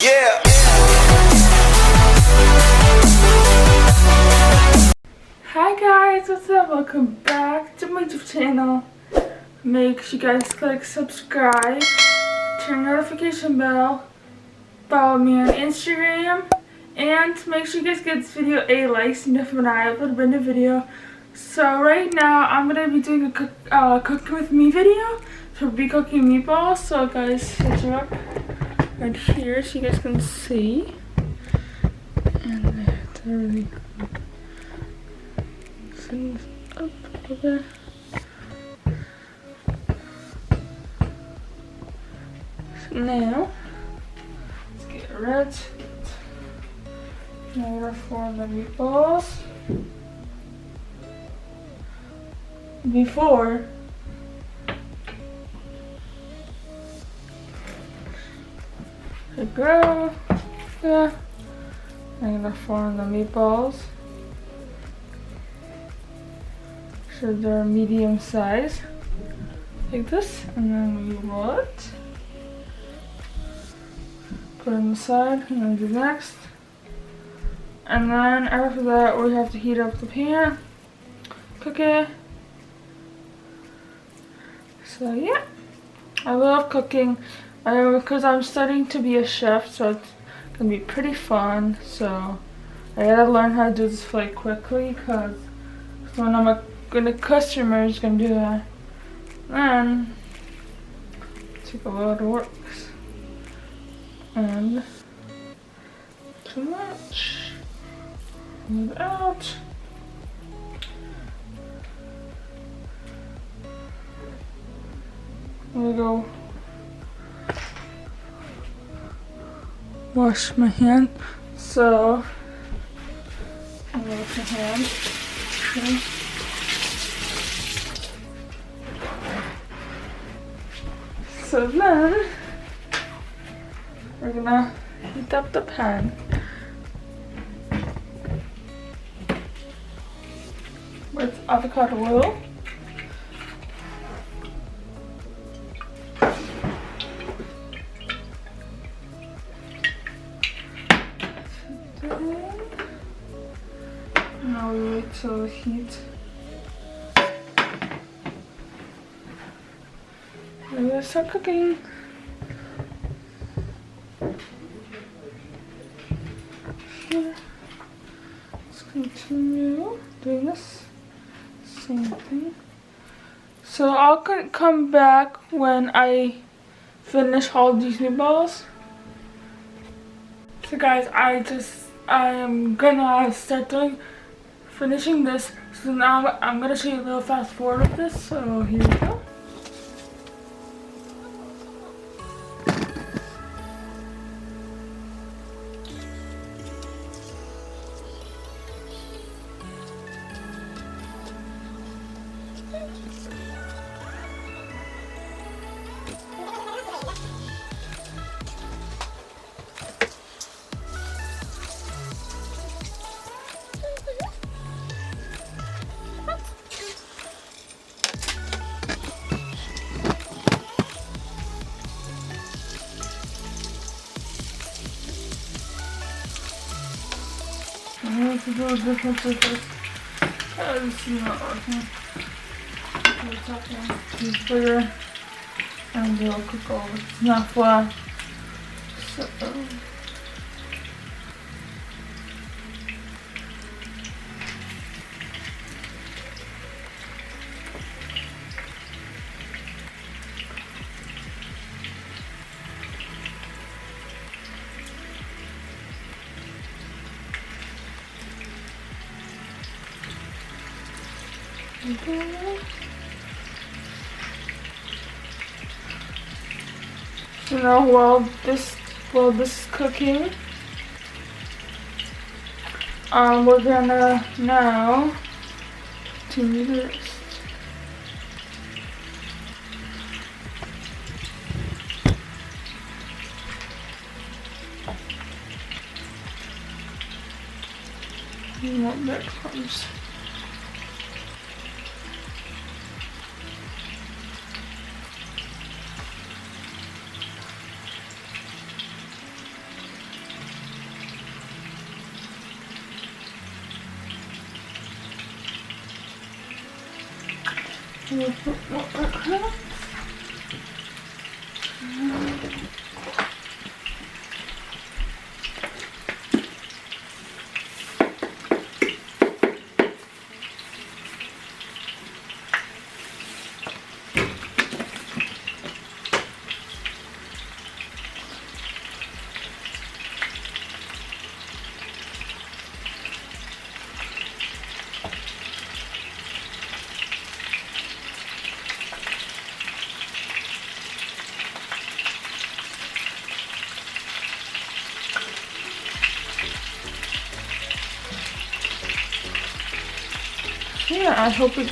Yeah. Hi guys, what's up? Welcome back to my YouTube channel. Make sure you guys click subscribe, turn notification bell, follow me on Instagram, and make sure you guys give this video a like so you know when I upload a brand new video. So right now I'm gonna be doing a cooking with me video. So we'll be cooking meatballs. So guys, set you up right here so you guys can see. And that's really good. Up a little bit. So now, let's get red. Now we're gonna form the meatballs. Before we go, yeah, I'm gonna form the meatballs. So they're medium size, like this, and then we roll it, put it on the side, and then do next. And then after that, we have to heat up the pan, cook it. So yeah, I love cooking, because I'm studying to be a chef, so it's gonna be pretty fun. So I gotta learn how to do this like quickly, because when when the customer is gonna do that, then take a lot of work and too much. Move it out. I'm gonna go wash my hand. So I'm gonna wash my hand. Okay. So then we're gonna heat up the pan with avocado oil. Now we wait till the heat. And let's start cooking. Here. Let's continue doing this same thing. So I'll come back when I finish all these meatballs. So guys, I am gonna start finishing this. So now I'm gonna show you a little fast forward of this. So here we go. I have to do a different surface. This is not working. The top one is bigger and it'll cook over. It's not flat. So so now while this is cooking, we're gonna now do this. Not that close. We'll put more across. Yeah, I hope it's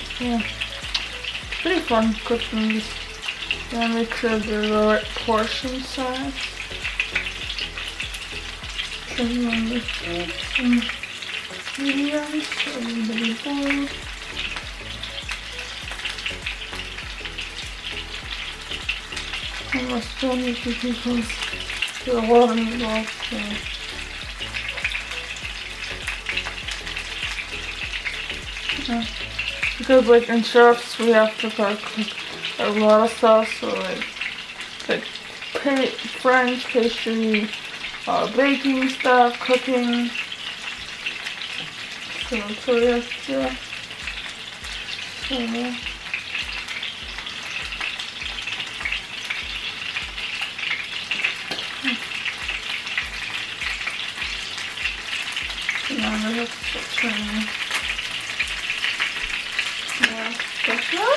pretty fun cooking these. Yeah, make sure they're the right portion size. Remember some mediums, a little bit boiled. Almost done with it because there are a lot of meatballs. So. Because like in chefs we have to cook a lot of stuff, so like French pastry, baking stuff, cooking. So we have to. Now we have to start turning. Special.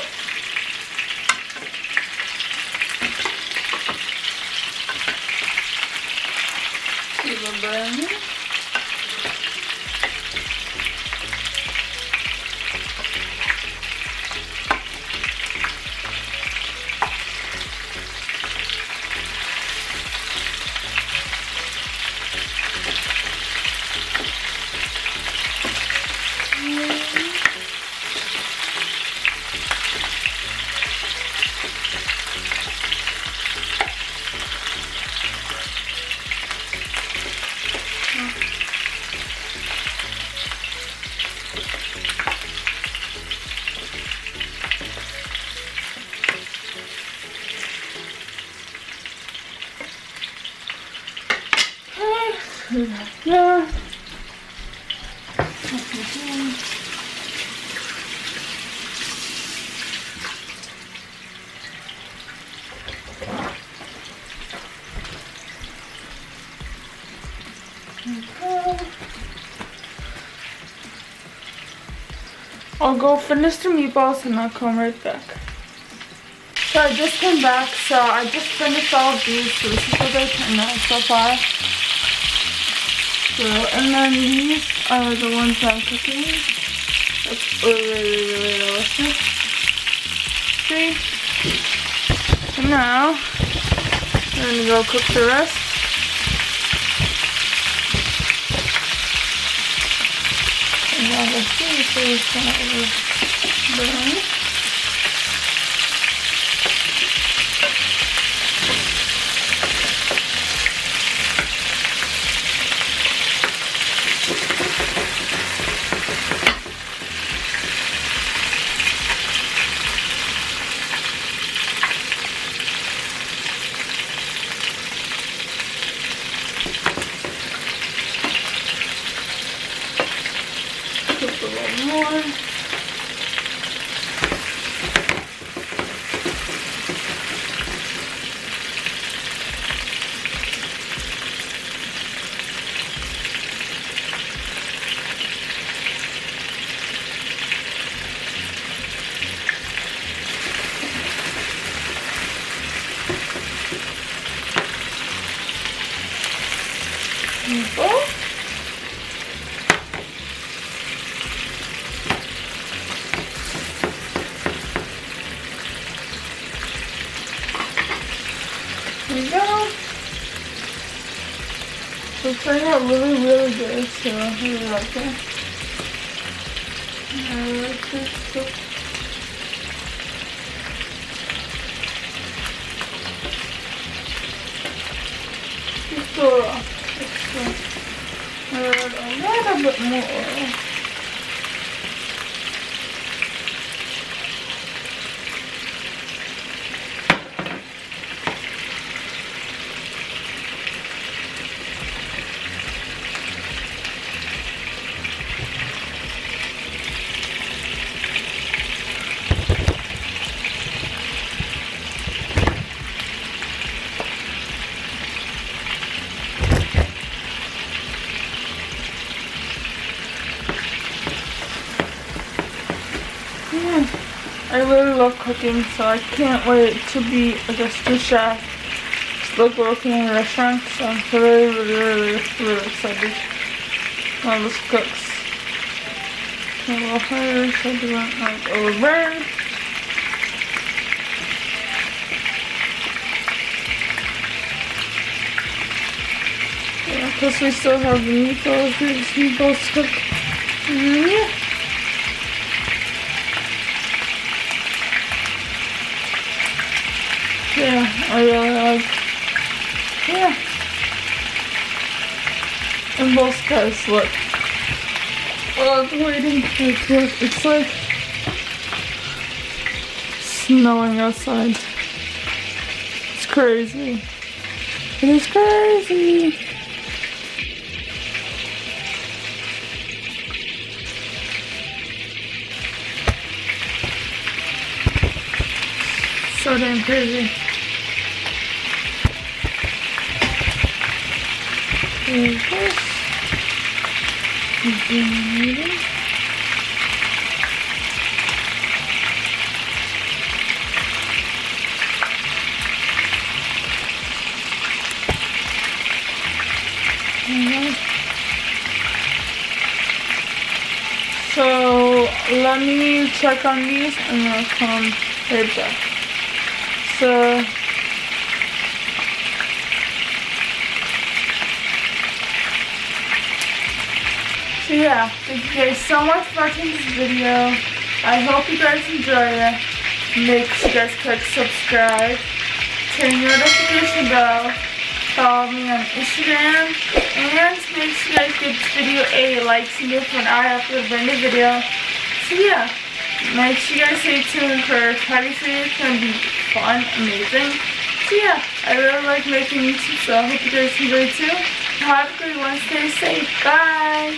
Burn. Yeah. I'll go finish the meatballs and I'll come right back. So I just came back, so I just finished all of these, so this is what they turned out so far. So, and then these are the ones I'm cooking. It's really delicious. See? So now, I'm gonna go cook the rest. And now let's see if it's gonna burn. Cook a little more. Meatball. There we go. So it's turning out really good, so I really like it. I like this stuff. Just a little bit more oil. Yeah. I really love cooking, so I can't wait to be a sous chef. Just like working in a restaurant, so I'm really excited. All this cooks. A little harder so it doesn't like overburn. Yeah, plus we still have the meatballs. Here's meatballs cook. Yeah. Yeah, I really like. Yeah. And both guys look. Oh, it's waiting. It's like snowing outside. It's crazy. It is crazy. So damn crazy. Here's this. So let me check on these and I'll come right back. So yeah, thank you guys so much for watching this video. I hope you guys enjoyed it. Make sure you guys click subscribe, turn your notification bell, follow me on Instagram, and make sure you guys give this video a like to me when I upload a brand new video. So yeah, make sure you guys stay tuned for Patty City. It's gonna be fun, amazing. So yeah, I really like making YouTube, so I hope you guys enjoy too. Have a good one, stay safe, bye!